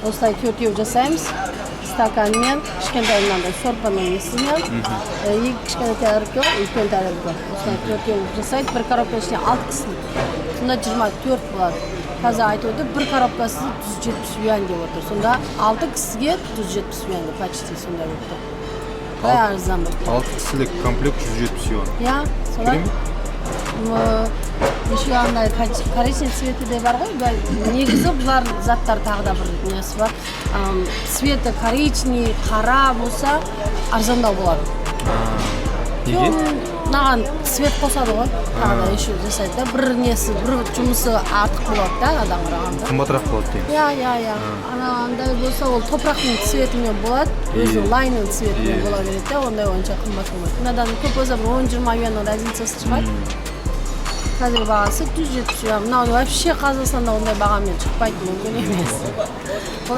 Осылай төртеу жасаймыз. Стаканмен, кішкентайынан да сорпаның несімен, екі кішкентай тарелка, үлкен тарелка. Осылай төртеу жасайды. Бір коробка ішіне 6 кісілік. Сонда 24 болады. Қазір айтып отыр, бір коробкасы 170 юан деп отыр. Сонда 6 кісіге 170 юан деп почти сондай отыр. Қалай арзан болды. 6 кісілік комплект 170 юан. Я, солай. Еще андай коричневый цветі де бар ғой. Негізі бұлар заттар тағы да бір несі бар. Цветі коричневый, қара болса арзандау болады. Неге? Маған цвет қосады ғой. Тағы да еще жасайды да. Бір несі, бір жұмысы артық болады да адам қарағанда. Қымбатырақ болады дейміз. Я. Андай болса ол топырақтың цветімен болады. Өзі лайның цветімен бола береді да. Ондай онша қымбат болмайды. Мынадан көп болса 10-20 юанның разницасы шығады. Қазір бағасы 170 юан. Мынау вообще Қазақстанда ондай бағамен шықпайды, мүмкін емес.